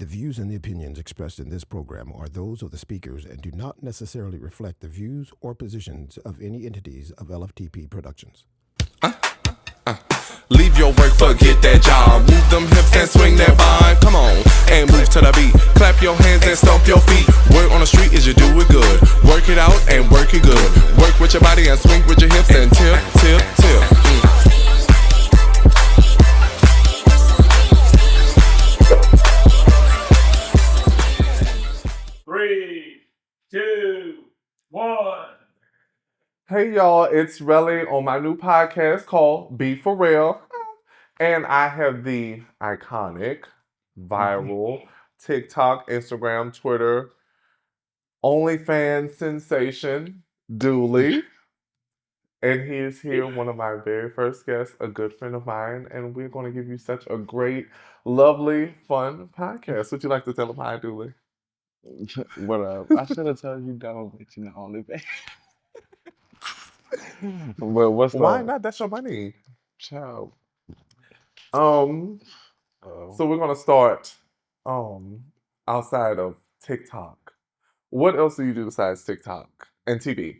The views and the opinions expressed in this program are those of the speakers and do not necessarily reflect the views or positions of any entities of LFTP Productions. Leave your work, forget that job. Move them hips and swing that vine. Come on, and move to the beat. Clap your hands and stomp your feet. Work on the street is you do it good. Work it out and work it good. Work with your body and swing with your hips and tip, tip, tip. 3, 2, 1. Hey y'all, it's Relly on my new podcast called Be For Rell. And I have the iconic, viral TikTok, Instagram, Twitter, OnlyFans sensation, Dully. And he is here, one of my very first guests, a good friend of mine. And we're going to give you such a great, lovely, fun podcast. Would you like to tell him hi, Dully? What up? I should have told you don't let you know OnlyFans. But what's Why up? not? That's your money. Child. So we're gonna start outside of TikTok. What else do you do besides TikTok and TV?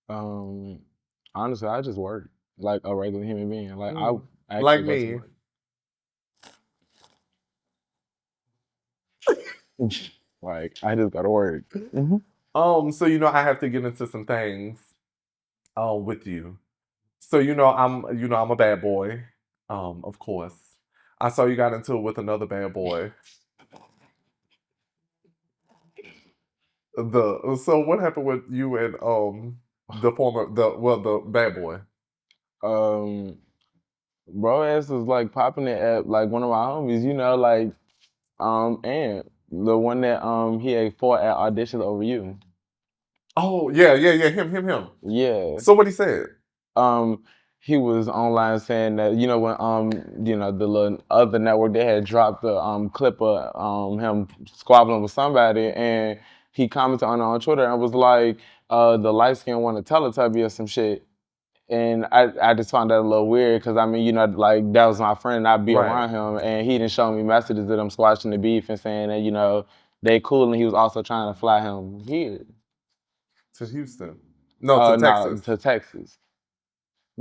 Honestly, I just work like a regular human being. Like I actually Like go to me. work. Like I just go to work. So I have to get into some things with you. So I'm a bad boy. Of course. I saw you got into it with another bad boy. So what happened with you and the bad boy? Bro ass was like popping it at like one of my homies, and the one that he had fought at auditions over you. Oh yeah, him. Yeah. So what he said? He was online saying that when the little other network, they had dropped the clip of him squabbling with somebody, and he commented on it on Twitter and was like, the light skin want a Teletubby or some shit. And I just found that a little weird because like that was my friend, I'd be around him, and he didn't show me messages of them squashing the beef and saying that they cool, and he was also trying to fly him here to Houston. No, to Texas. To Texas.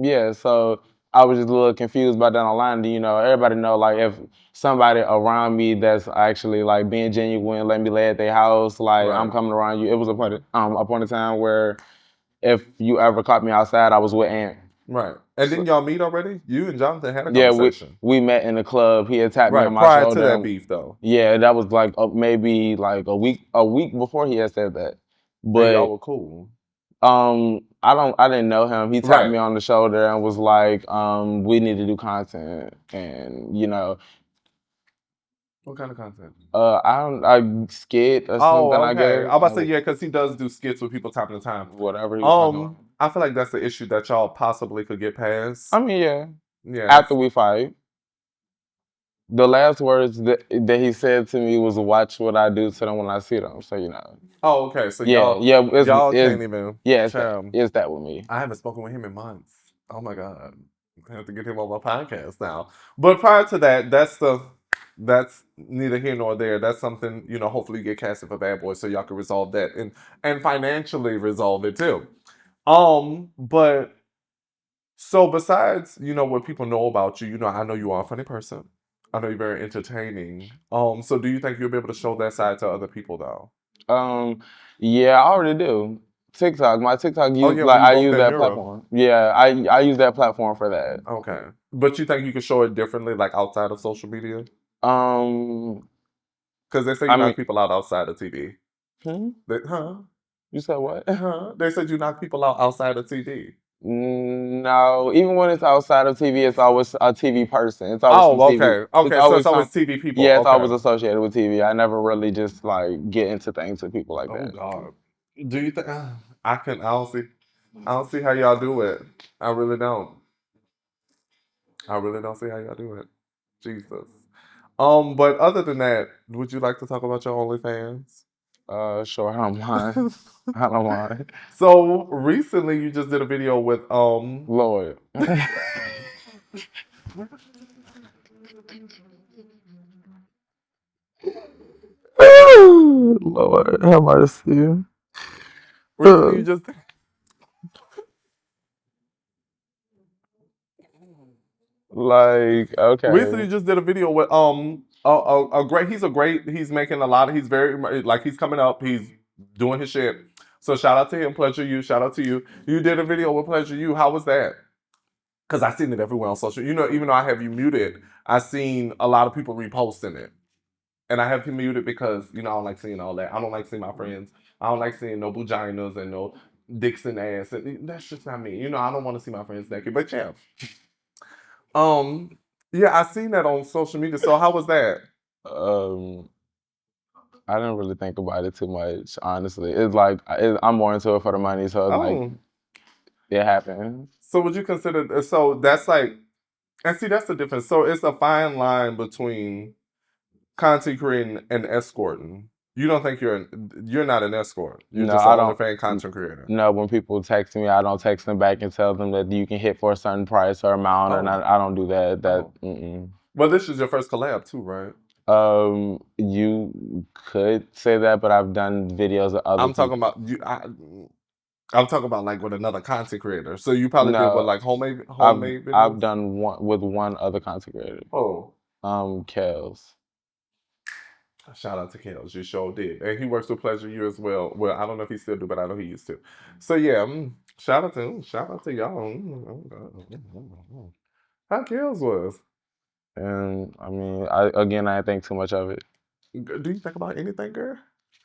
Yeah, so I was just a little confused about that online. Everybody know, like, if somebody around me that's actually like being genuine, let me lay at their house, like I'm coming around you. It was a point of time where if you ever caught me outside, I was with Ant. Right. And didn't y'all meet already? You and Jonathan had a conversation. Yeah, we met in the club. He had tapped me on my prior shoulder. To that beef, though. Yeah, that was like maybe like a week before he had said that. But and y'all were cool. I didn't know him. He tapped me on the shoulder and was like, we need to do content, and What kind of content? I skit or something. I guess. I'm about to say because he does do skits with people time to time. Whatever. He was I feel like that's the issue that y'all possibly could get past. I mean, yeah. After we fight, the last words that he said to me was, "Watch what I do to them when I see them." So Oh, okay. So y'all can't even. Yeah, it's that with me. I haven't spoken with him in months. Oh my God, I have to get him on my podcast now. But prior to that, that's neither here nor there. That's something hopefully you get casted for Bad Boys so y'all can resolve that and financially resolve it too. But so besides what people know about you, I know you are a funny person. I know you're very entertaining. So do you think you'll be able to show that side to other people though? Yeah, I already do. TikTok, my TikTok I use that platform. Yeah, I use that platform for that. Okay, but you think you can show it differently, like outside of social media? Because they say you knock people out outside of TV. You said what? They said you knock people out outside of TV. No, even when it's outside of TV, it's always a TV person. It's always TV. Okay, so it's always TV people. Yeah, it's always associated with TV. I never really just like get into things with people like that. Oh God, do you think I don't see how y'all do it. I really don't. I really don't see how y'all do it. Jesus. But other than that, would you like to talk about your OnlyFans? Sure, I don't mind. I don't mind. So recently, you just did a video with Lloyd. Lord, have mercy. Recently, you just Like, okay. recently you just did a video with a great. He's a great. He's making a lot of. He's very like he's coming up. He's doing his shit. So shout out to him, Pleasure You. Shout out to you. You did a video with Pleasure You. How was that? Because I seen it everywhere on social. You know, even though I have you muted, I seen a lot of people reposting it. And I have him muted because, you know, I don't like seeing all that. I don't like seeing my friends. I don't like seeing no vaginas and no dicks and ass. And that's just not me. You know, I don't want to see my friends naked. But yeah. Yeah, I seen that on social media. So how was that? I didn't really think about it too much, honestly. It's like I'm more into it for the money, so it's like it happened. So would you consider? So that's like, and see, that's the difference. So it's a fine line between content creating and escorting. You don't think you're not an escort. You're No, just I an don't. OnlyFans content creator. No, when people text me, I don't text them back and tell them that you can hit for a certain price or amount, and I don't do that. Well, this is your first collab too, right? You could say that, but I've done videos of other. I'm talking about you. I'm talking about like with another content creator. So you probably did what, like homemade videos? I've done one with one other content creator. Oh. Kels. Shout out to Kels. You sure did. And he works with Pleasure You as well. Well, I don't know if he still do, but I know he used to. So yeah, shout out to him. Shout out to y'all. How Kels was. And I mean, I didn't think too much of it. Do you think about anything, girl?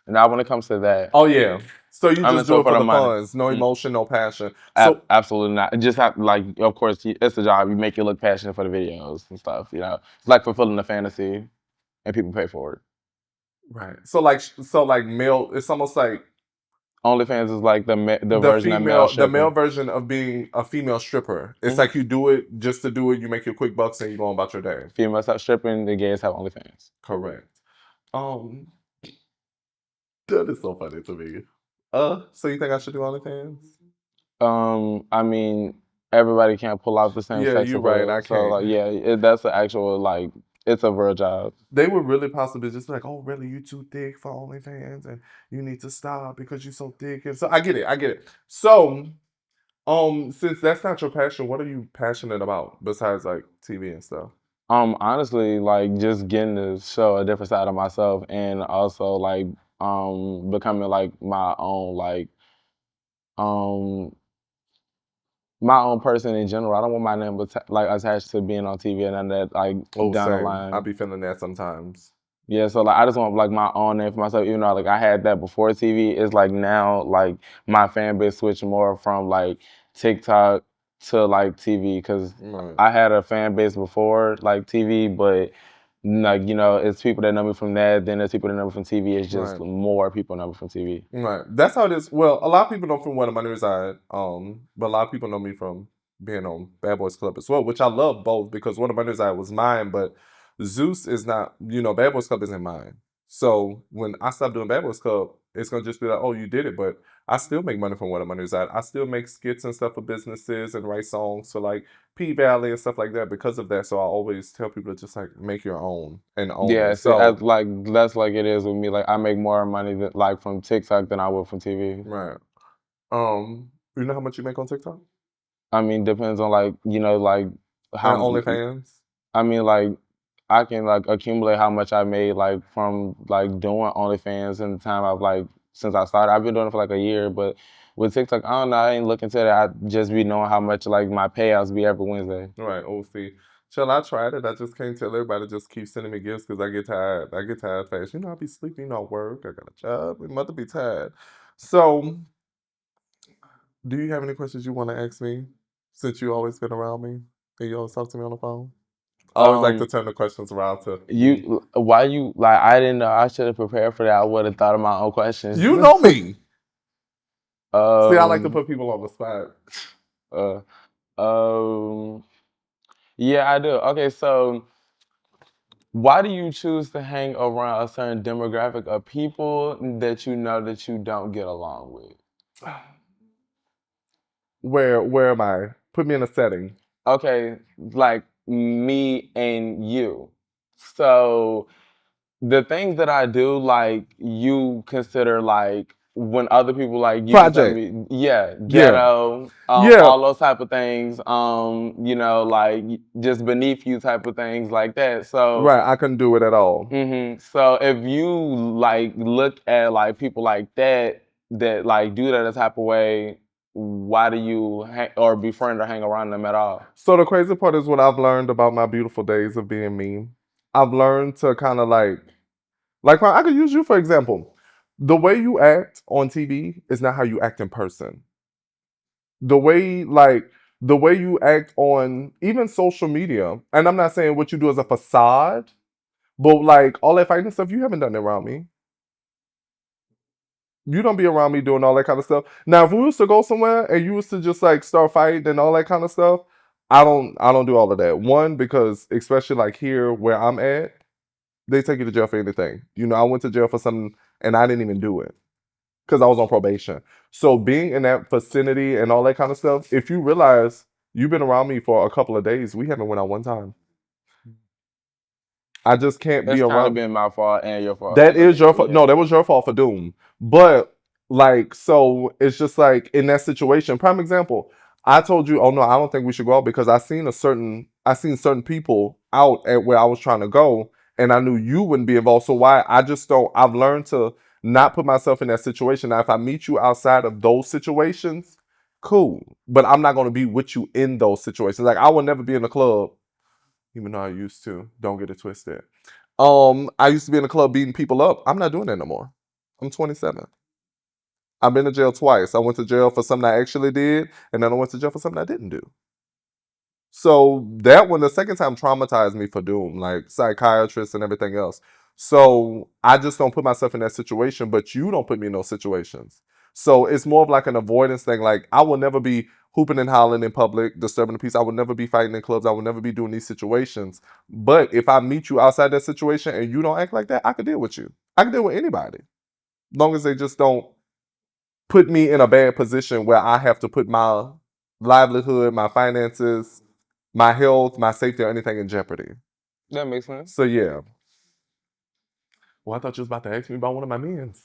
Now, when it comes to that. Oh yeah. So you just do it for the funds, no emotion, no passion. So absolutely not. Just have like, of course, it's the job. You make it look passionate for the videos and stuff. You know, it's like fulfilling the fantasy, and people pay for it. Right. So like male. It's almost like OnlyFans is like the version female, of male stripping. the male version of being a female stripper. It's like you do it just to do it. You make your quick bucks and you go on about your day. Females have stripping. The gays have OnlyFans. Correct. That is so funny to me. So you think I should do OnlyFans? I mean, everybody can't pull out the same. Yeah, you're right. I can't. So like, yeah, that's the actual like. It's a real job. They would really possibly just be like, "Oh, really? You too thick for OnlyFans, and you need to stop because you're so thick." And so I get it. So, since that's not your passion, what are you passionate about besides like TV and stuff? Honestly, like just getting to show a different side of myself, and also like becoming like my own my own person in general. I don't want my name like attached to being on TV and that like down the line. I be feeling that sometimes. Yeah, so like I just want like my own name for myself, even though like I had that before TV. It's like now like my fan base switched more from like TikTok to like TV because I had a fan base before like TV, but like, you know, it's people that know me from that, then there's people that know me from TV. It's just more people know me from TV. Right. That's how it is. Well, a lot of people know from What a Money Reside, but a lot of people know me from being on Bad Boys Club as well, which I love both because What a Money Reside was mine, but Zeus is not, you know, Bad Boys Club isn't mine. So when I stop doing Bad Boys Club, it's going to just be like, oh, you did it, but I still make money from What a Money Reside. I still make skits and stuff for businesses and write songs for like P Valley and stuff like that because of that. So I always tell people to just like make your own and own it. Yeah, so that's like it is with me. Like I make more money like from TikTok than I would from TV. Right. You know how much you make on TikTok? I mean, depends on like, you know, like how OnlyFans? I mean, like I can like accumulate how much I made like from like doing OnlyFans in the time I've like since I started. I've been doing it for like a year, but with TikTok, I don't know. I ain't looking to that. I just be knowing how much like my payouts be every Wednesday. Right. Oh, see. Shall I tried it? I just can't tell everybody just keep sending me gifts because I get tired. I get tired fast. You know, I be sleeping, I work. I got a job. My mother be tired. So, do you have any questions you want to ask me since you always been around me and you always talk to me on the phone? I always like to turn the questions around to you. Why you like? I didn't know. I should have prepared for that. I would have thought of my own questions. You know me. See, I like to put people on the spot. Yeah, I do. Okay, so why do you choose to hang around a certain demographic of people that you know that you don't get along with? Where am I? Put me in a setting. Okay, like me and you. So The things that I do, like, you consider, like, when other people, like, you can tell Project. me, yeah, Yeah. ghetto, Yeah. all those type of things, you know, like, just beneath you type of things like that. So, Right. I couldn't do it at all. so if you, like, look at, like, people like that, like, do that a type of way, why do you or befriend or hang around them at all? So the crazy part is what I've learned about my beautiful days of being me. I've learned to kind of like I could use you for example. The way you act on TV is not how you act in person. The way the way you act on even social media, and I'm not saying what you do as a facade, but like all that fighting stuff, you haven't done it around me. You don't be around me doing all that kind of stuff. Now, if we was to go somewhere and you was to just like start fighting and all that kind of stuff, I don't do all of that. One, because especially like here where I'm at, they take you to jail for anything. You know, I went to jail for something and I didn't even do it because I was on probation. So being in that vicinity and all that kind of stuff, if you realize you've been around me for a couple of days, we haven't went out one time. I just can't be It's kind of around. been my fault and your fault. That is your fault. Yeah. No, that was your fault for Doom. But like, so it's just like in that situation. Prime example. I told you, oh no, I don't think we should go out because I seen certain people out at where I was trying to go, and I knew you wouldn't be involved. So why? I just don't. I've learned to not put myself in that situation. Now, if I meet you outside of those situations, cool. But I'm not going to be with you in those situations. Like I will never be in a club, even though I used to. Don't get it twisted. I used to be in the club beating people up. I'm not doing that no more. I'm 27. I've been to jail twice. I went to jail for something I actually did, and then I went to jail for something I didn't do. So that one, the second time, traumatized me for Doom, like psychiatrists and everything else. So I just don't put myself in that situation, but you don't put me in those situations. So it's more of like an avoidance thing. Like I will never be hooping and hollering in public, disturbing the peace. I will never be fighting in clubs. I will never be doing these situations. But if I meet you outside that situation and you don't act like that, I could deal with you. I can deal with anybody. As long as they just don't put me in a bad position where I have to put my livelihood, my finances, my health, my safety, or anything in jeopardy. That makes sense. So yeah. Well, I thought you was about to ask me about one of my men's.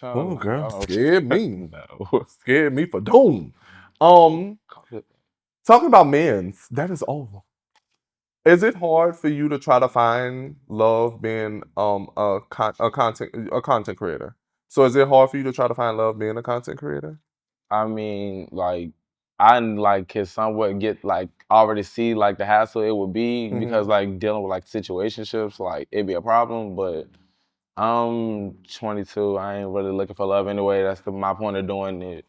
Oh, girl, scared me. No. Scared me for Doom. Talking about men's, that is all. Is it hard for you to try to find love being a content creator? So is it hard for you to try to find love being a content creator? I mean, like, I like can somewhat get like already see like the hassle it would be because like dealing with like situationships, like it'd be a problem. But I'm 22. I ain't really looking for love anyway. That's my point of doing it.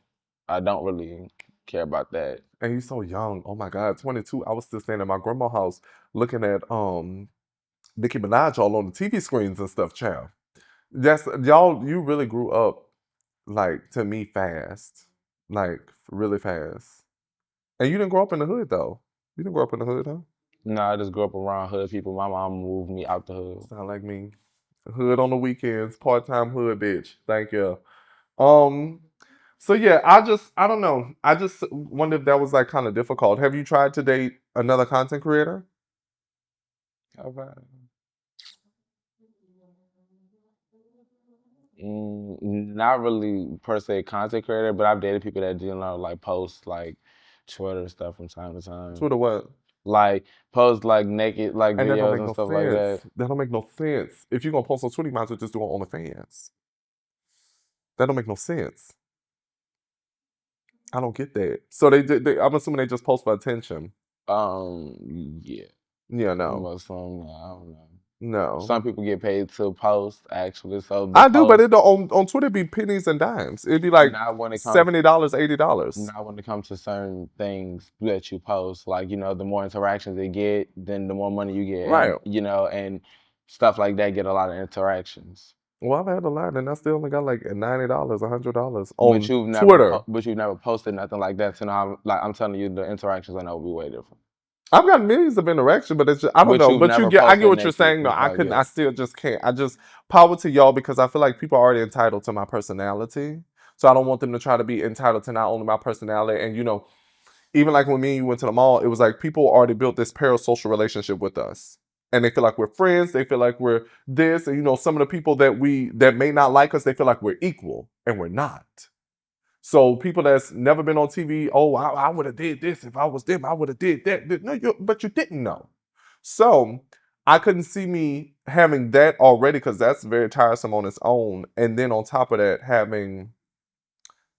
I don't really care about that. And he's so young. Oh my God, 22. I was still staying at my grandma's house looking at Nicki Minaj all on the TV screens and stuff, child. Yes, y'all, you really grew up like to me fast. Like really fast. And you didn't grow up in the hood though. You didn't grow up in the hood, huh? No, I just grew up around hood people. My mom moved me out the hood. Sound like me. Hood on the weekends, part-time hood bitch. Thank you. Um, so yeah, I don't know. I just wonder if that was like kind of difficult. Have you tried to date another content creator? Not really per se content creator, but I've dated people that like post like Twitter stuff from time to time. Twitter what? Like post like naked like And that don't videos make and no stuff like that. sense. That don't make no sense. If you're gonna post on Twitter, you might as well just do it on OnlyFans. That don't make no sense. I don't get that. So I'm assuming they just post for attention. Yeah. Yeah, no. Most of them, I don't know. No. Some people get paid to post actually. So I do, but it don't, on Twitter it'd be pennies and dimes. It'd be like $70, $80. Not when it comes to certain things that you post. Like, the more interactions they get, then the more money you get. Right. And, and stuff like that get a lot of interactions. Well, I've had a lot, and I still only got like $90, $100 on Twitter. But you've never posted nothing like that. So now, I'm telling you, the interactions I know will be way different. I've got millions of interactions, but it's just, I don't know. But I get what you're saying. No, I couldn't. I still just can't. I just power to y'all because I feel like people are already entitled to my personality. So I don't want them to try to be entitled to not only my personality and even like when me and you went to the mall, it was like people already built this parasocial relationship with us. And they feel like we're friends. They feel like we're this. And, you know, some of the people that may not like us, they feel like we're equal. And we're not. So people that's never been on TV, oh, I would have did this. If I was them, I would have did that. No, but you didn't know. So I couldn't see me having that already because that's very tiresome on its own. And then on top of that, having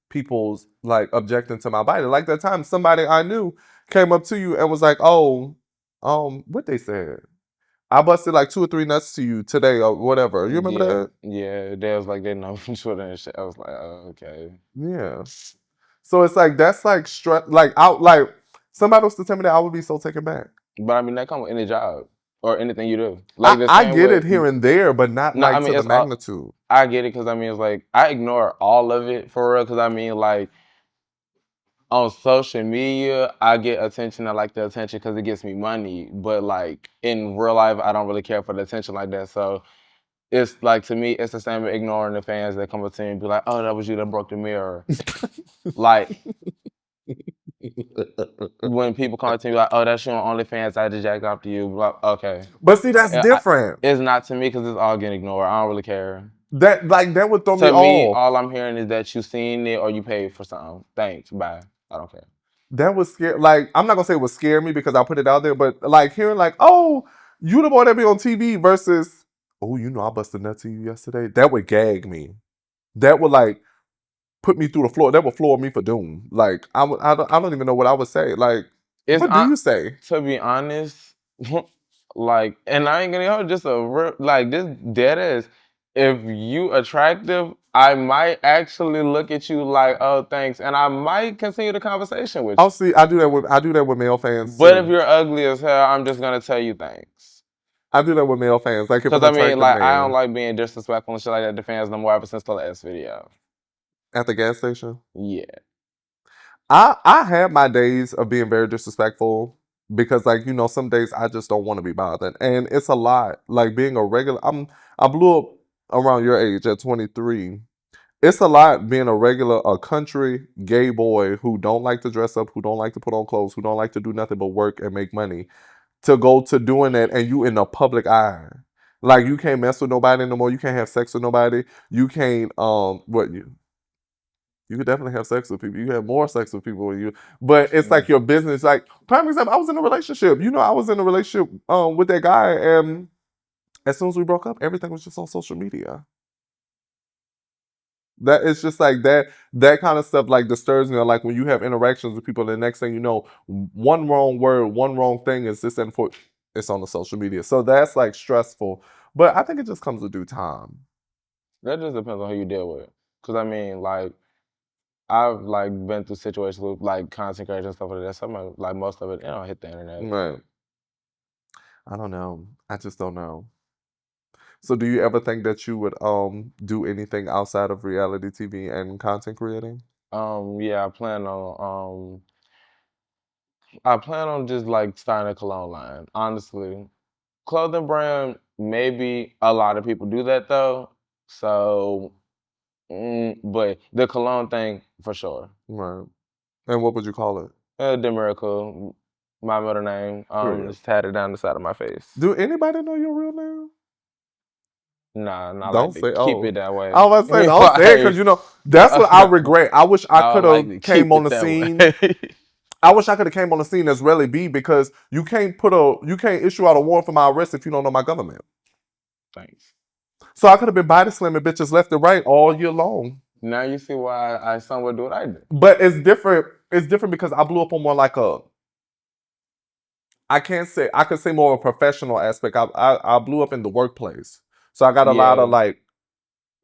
people's like objecting to my body. Like that time somebody I knew came up to you and was like, oh, what they said. I busted like 2 or 3 nuts to you today or whatever. You remember that? Yeah, they was like, they know short and shit. I was like, oh, okay. Yeah. So it's like, that's like, like, out, like, somebody was to tell me that I would be so taken back. But I mean, that comes with any job or anything you do. Like I get it here and there, but not no, like I mean, to the magnitude. I get it because I mean, it's like, I ignore all of it for real because I mean, like, on social media, I get attention. I like the attention because it gets me money. But like in real life, I don't really care for the attention like that. So it's like, to me, it's the same as ignoring the fans that come up to me and be like, "Oh, that was you that broke the mirror." Like when people come up to me like, "Oh, that's you on OnlyFans. I just jacked off to you." Like, okay, But see, that's different. It's not to me because it's all getting ignored. I don't really care. That would throw me To me, off. all I'm hearing is that you seen it or you paid for something. Thanks, bye. I don't care. That was scary. Like, I'm not gonna say it would scare me because I put it out there, but like hearing like, oh, you the boy that be on TV versus, oh, you know I busted nut to you yesterday. That would gag me. That would like put me through the floor. That would floor me for doom. Like I don't even know what I would say. Like, what do you say? To be honest, like, and I ain't gonna hold just a real, like this dead ass. If you attractive, I might actually look at you like, oh, thanks, and I might continue the conversation with you. I'll see. I do that with male fans. But too. if you're ugly as hell, I'm just gonna tell you thanks. I do that with male fans. Like, because I mean, like, I don't like being disrespectful and shit like that to fans no more ever since the last video. At the gas station? Yeah. I had my days of being very disrespectful because, like, you know, some days I just don't want to be bothered, and it's a lot. Like being a regular, I blew up around your age at 23. It's a lot being a country gay boy who don't like to dress up, who don't like to put on clothes, who don't like to do nothing but work and make money, to go to doing that and you in the public eye. Like, you can't mess with nobody no more. You can't have sex with nobody. You can't you could definitely have sex with people. You have more sex with people when you, but it's like your business. Like, prime example, I was in a relationship. You know, I was in a relationship with that guy, and as soon as we broke up, everything was just on social media. That it's just like that kind of stuff like disturbs me. Like when you have interactions with people, the next thing you know, one wrong word, one wrong thing is this and for it's on the social media. So that's like stressful. But I think it just comes with due time. That just depends on who you deal with. Cause I mean, like, I've like been through situations with like content creators and stuff like that. Some of, like most of it, it don't hit the internet. Right. I don't know. I just don't know. So do you ever think that you would do anything outside of reality TV and content creating? Yeah, I plan on just like starting a cologne line, honestly. Clothing brand, maybe a lot of people do that though. So but the cologne thing for sure. Right. And what would you call it? The Miracle, my middle name. It's tatted down the side of my face. Do anybody know your real name? Nah, not don't like say. Keep it that way. I was about to say don't say it because you know that's what I regret. I wish I could have like came on the scene. I wish I could have came on the scene as RellyB because you can't issue out a warrant for my arrest if you don't know my government. Thanks. So I could have been body slamming bitches left and right all year long. Now you see why I somewhat do what I do. But it's different. It's different because I blew up on more like a. I could say more of a professional aspect. I blew up in the workplace, so I got a lot of like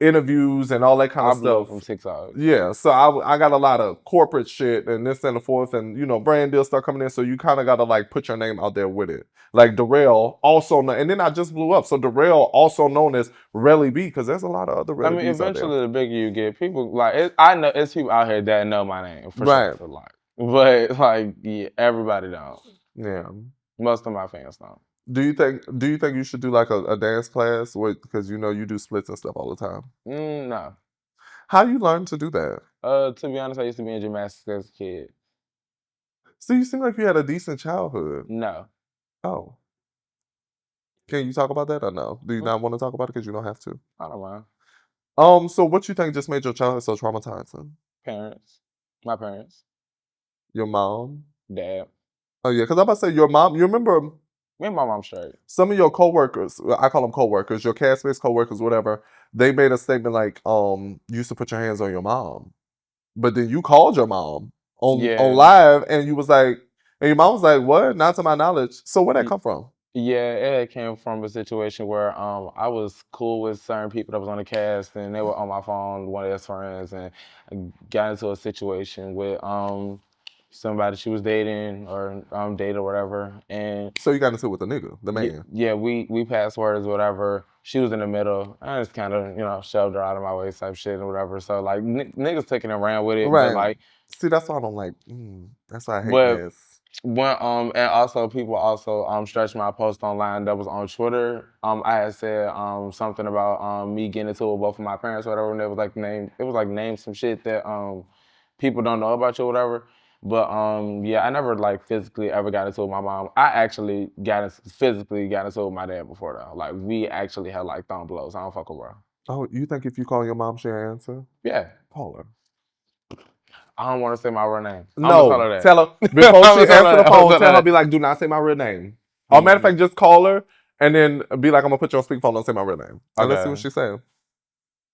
interviews and all that kind of stuff. Blew up from TikTok. Yeah, so I got a lot of corporate shit and this and the fourth, and you know, brand deals start coming in, so you kind of got to like put your name out there with it. Like Rell, and then I just blew up. So Rell, also known as RellyB, because there's a lot of other RellyBs. I mean, eventually the bigger you get, people like I know it's people out here that know my name for sure. But like, yeah, everybody don't. Yeah, most of my fans don't. Do you think you should do like a dance class because you know you do splits and stuff all the time? No. How you learn to do that? To be honest, I used to be in gymnastics as a kid. So you seem like you had a decent childhood. No. Oh. Can you talk about that or no? Do you not want to talk about it because you don't have to? I don't mind. So what you think just made your childhood so traumatizing? Parents. My parents. Your mom? Dad. Oh yeah, because I'm about to say your mom. You remember Me and my mom straight. some of your coworkers? I call them coworkers. Your cast-based coworkers, whatever. They made a statement like, you used to put your hands on your mom, but then you called your mom on live, and you was like, and your mom was like, what? Not to my knowledge. So where'd that come from? Yeah, it came from a situation where I was cool with certain people that was on the cast, and they were on my phone, one of their friends, and I got into a situation with somebody she was dating or dated or whatever, and So you got into it with the nigga, the man. yeah, we passed words, whatever. She was in the middle. I just kind of shoved her out of my way, type shit or whatever. So like niggas taking it around with it, Right. but like, see, that's why I don't like. That's why I hate but this. when and also people also stretched my post online that was on Twitter. I had said something about me getting into it with both of my parents or whatever, and it was like name some shit that people don't know about you or whatever. But yeah, I never like physically ever got into it with my mom. I actually physically got into it with my dad before though. Like we actually had like thumb blows. I don't fuck with bro. Oh, you think if you call your mom, she'll answer? Yeah. Call her. I don't want to say my real name. No, I'm gonna tell her that. tell her before she answer the phone. Tell her, that. be like, do not say my real name. Or matter of fact, just call her and then be like, I'm gonna put you on speakerphone. Don't say my real name. And let's see what she's saying.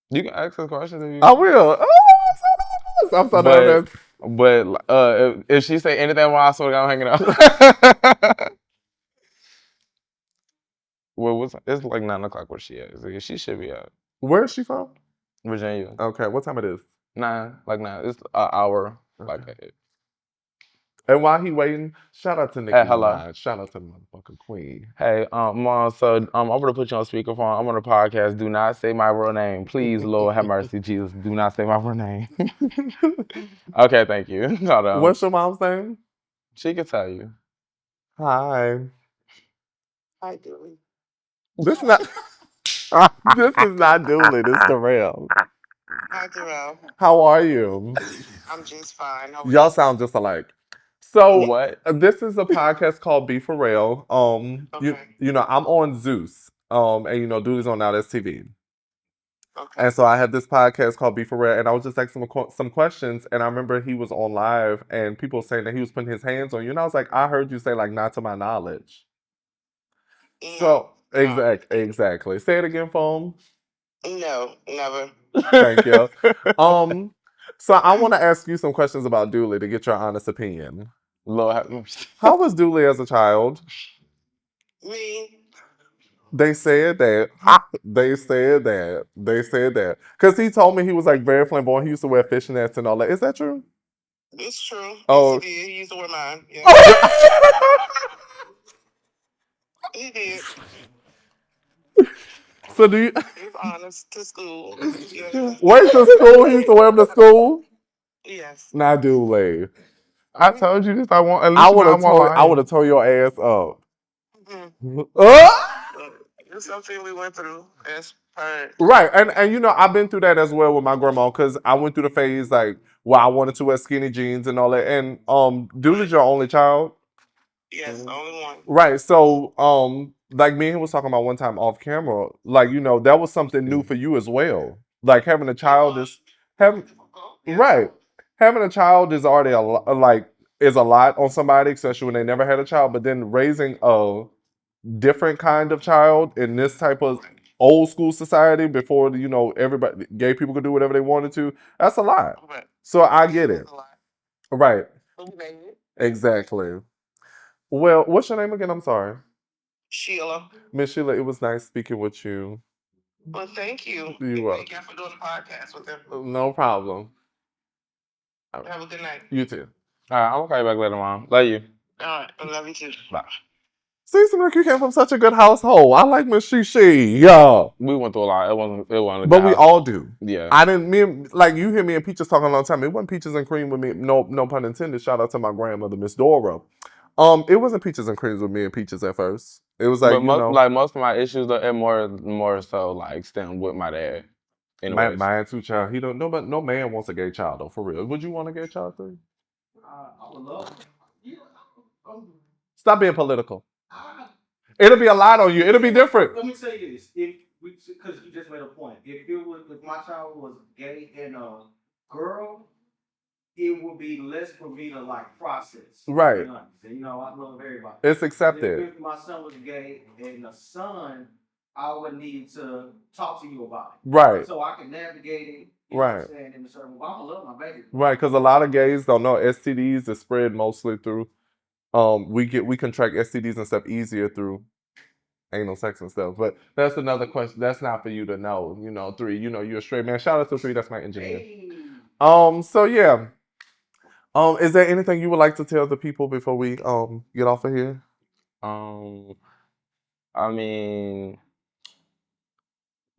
You can ask her questions if you. I will. Oh, I'm so nervous. But if she say anything wrong, I swear to God, I'm hanging up. Well, it's like 9 o'clock where she at. She should be out. Where is she from? Virginia. Okay, what time it is? 9, like 9. It's an hour. Okay. Like that. And while he waiting, shout out to Nicki Minaj. Shout out to the motherfucking queen. Hey, Mom, so I'm gonna put you on speakerphone. I'm on a podcast. Do not say my real name. Please, Lord have mercy, Jesus. Do not say my real name. Okay, thank you. Hold on. What's your mom's name? She can tell you. Hi. Hi, Dully. This is not this is not Dully, this is Rell. Hi, Rell. How are you? I'm just fine. Y'all sound just alike. So What? This is a podcast called Be For Real. Okay. You know, I'm on Zeus. And you know, Dooley's on Now That's TV. Okay. And so I had this podcast called Be For Real, and I was just asking him some questions, and I remember he was on live, and people saying that he was putting his hands on you, and I was like, I heard you say like, not to my knowledge. So exactly. Say it again for him. No, never. Thank you. So I want to ask you some questions about Dooley to get your honest opinion. Lord have mercy. How was Dooley as a child? Me. They said that. They said that. Because he told me he was like very flamboyant. He used to wear fishnets and all that. Is that true? It's true. Oh. Yes, he did. He used to wear mine. Yeah. He did. So do you? He was honest to school. Yes. Wait to school? He used to wear them to school? Yes. Not Dooley. I told you this. I want. At least I you would know have I'm online. I would have tore your ass up. Mm-hmm. It's something we went through as parents. Right, and you know, I've been through that as well with my grandma because I went through the phase like where I wanted to wear skinny jeans and all that. And Dooley's your only child? Yes, only one. Right. So like me and him was talking about one time off camera, like, you know, that was something new for you as well. Like having a child is right. Having a child is already a lot on somebody, especially when they never had a child. But then raising a different kind of child in this type of old school society before, you know, everybody, gay people could do whatever they wanted to, that's a lot. Right. So I get it. Right. Exactly. Well, what's your name again? I'm sorry. Sheila. Miss Sheila, it was nice speaking with you. Well, thank you. You're welcome. Thank you for doing the podcast with him. No problem. Have a good night. You too. All right, I'm gonna call you back later, Mom. Love you. All right, I love you too. Bye. See, seems like you came from such a good household. I like Miss Shishi. Yeah. We went through a lot. It wasn't. But we all do. Yeah. I didn't. Like you hear me and Peaches talking a long time. It wasn't Peaches and Cream with me. No pun intended. Shout out to my grandmother, Miss Dora. It wasn't Peaches and Creams with me and Peaches at first. It was like, like most of my issues are more so like stem with my dad. Mine too, child. He don't. No man wants a gay child though. For real. Would you want a gay child too? I would love. Stop being political. It'll be a lot on you. It'll be different. Let me say this: because you just made a point. If my child was gay and a girl, it would be less for me to like process. Right. You know, I love everybody. It's accepted. If my son was gay and a son, I would need to talk to you about it. Right. So I can navigate it. Right. In a certain way. I love my baby. Right, because a lot of gays don't know STDs is spread mostly through. We contract STDs and stuff easier through anal sex and stuff. But that's another question. That's not for you to know. You know, 3. You know, you're a straight man. Shout out to 3. That's my engineer. Hey. So yeah. Is there anything you would like to tell the people before we get off of here? I mean,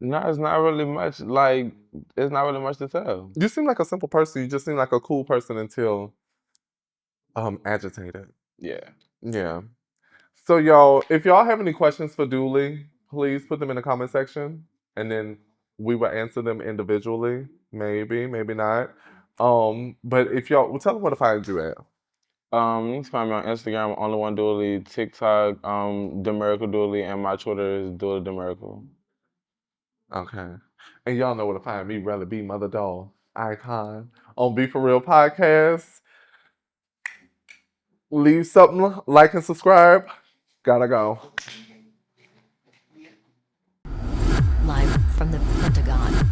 no, it's not really much. Like, it's not really much to tell. You seem like a simple person. You just seem like a cool person until agitated. Yeah. Yeah. So y'all, if y'all have any questions for Dully, please put them in the comment section, and then we will answer them individually. Maybe, maybe not. But if y'all, well, tell them where to find you at. You can find me on Instagram, Only1Dully, TikTok, The Miracle Dully, and my Twitter is Dully The Miracle. Okay. And y'all know where to find me, RellyB, Mother Doll, Icon, on Be For Real Podcast. Leave something, like and subscribe. Gotta go. Live from the Pentagon.